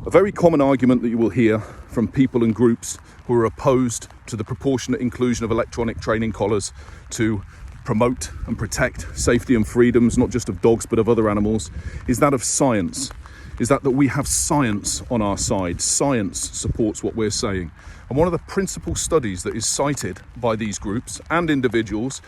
A very common argument that you will hear from people and groups who are opposed to the proportionate inclusion of electronic training collars to promote and protect safety and freedoms, not just of dogs but of other animals, is that of science. Is that we have science on our side. Science supports what we're saying. And one of the principal studies that is cited by these groups and individuals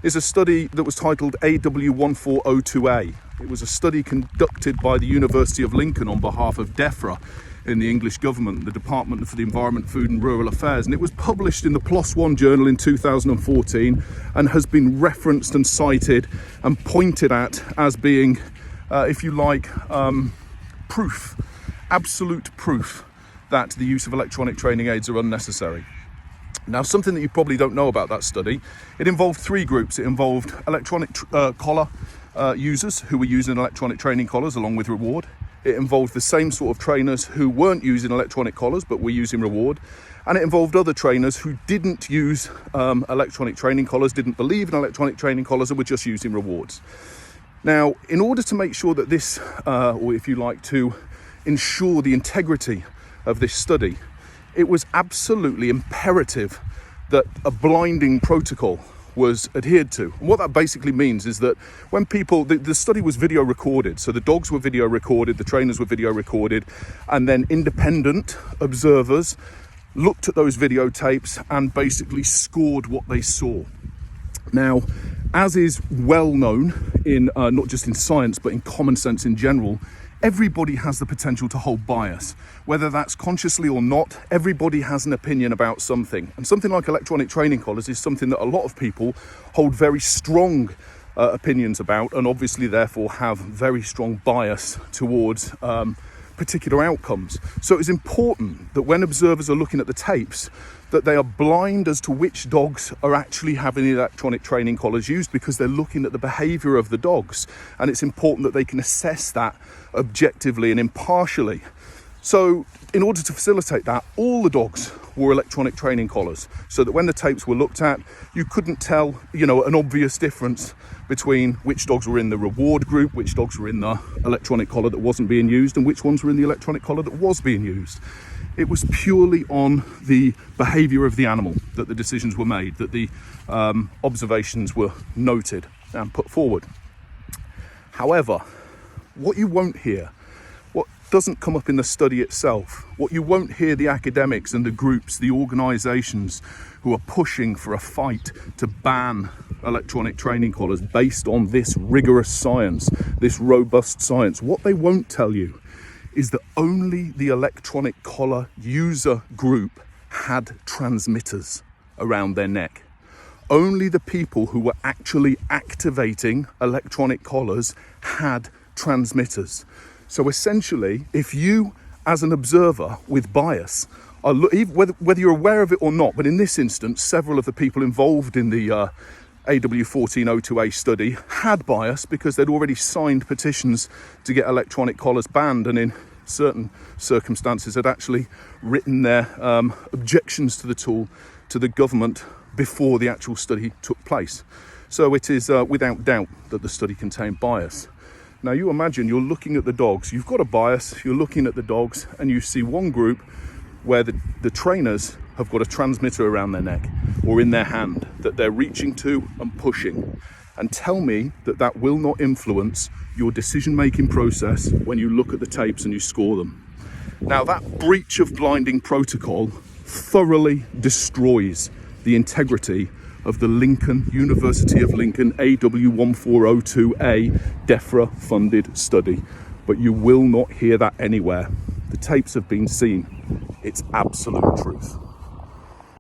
is a study that was titled AW1402A. It was a study conducted by the University of Lincoln on behalf of DEFRA in the English government, the Department for the Environment, Food and Rural Affairs. And it was published in the PLOS One journal in 2014 and has been referenced and cited and pointed at as being, if you like, proof, absolute proof that the use of electronic training aids are unnecessary. Now, something that you probably don't know about that study, it involved three groups. It involved electronic collar users who were using electronic training collars along with reward. It involved the same sort of trainers who weren't using electronic collars but were using reward. And it involved other trainers who didn't use electronic training collars, didn't believe in electronic training collars, and were just using rewards. Now, in order to make sure that this, or if you like, to ensure the integrity of this study, it was absolutely imperative that a blinding protocol was adhered to. And what that basically means is that when people, the study was video recorded, so the dogs were video recorded, the trainers were video recorded, and then independent observers looked at those videotapes and basically scored what they saw. Now, as is well known in not just in science but in common sense in general, everybody has the potential to hold bias. Whether that's consciously or not, everybody has an opinion about something. And something like electronic training collars is something that a lot of people hold very strong opinions about, and obviously therefore have very strong bias towards particular outcomes. So it's important that when observers are looking at the tapes, that they are blind as to which dogs are actually having electronic training collars used, because they're looking at the behaviour of the dogs, and it's important that they can assess that objectively and impartially. So in order to facilitate that, all the dogs wore electronic training collars, so that when the tapes were looked at, you couldn't tell, an obvious difference between which dogs were in the reward group, which dogs were in the electronic collar that wasn't being used, and which ones were in the electronic collar that was being used. It was purely on the behaviour of the animal that the decisions were made, that the observations were noted and put forward. However, what you won't hear, what doesn't come up in the study itself, what you won't hear the academics and the groups, the organisations who are pushing for a fight to ban electronic training collars based on this rigorous science, this robust science, what they won't tell you is that only the electronic collar user group had transmitters around their neck. Only the people who were actually activating electronic collars had transmitters. So essentially, if you, as an observer with bias, are whether you're aware of it or not, but in this instance, several of the people involved in the AW1402A study had bias because they'd already signed petitions to get electronic collars banned, and in certain circumstances had actually written their objections to the tool to the government before the actual study took place. So it is without doubt that the study contained bias. Now you imagine you're looking at the dogs, you've got a bias, you're looking at the dogs, and you see one group where the trainers have got a transmitter around their neck or in their hand that they're reaching to and pushing. And tell me that that will not influence your decision-making process when you look at the tapes and you score them. Now, that breach of blinding protocol thoroughly destroys the integrity of the University of Lincoln AW1402A DEFRA-funded study. But you will not hear that anywhere. The tapes have been seen. It's absolute truth.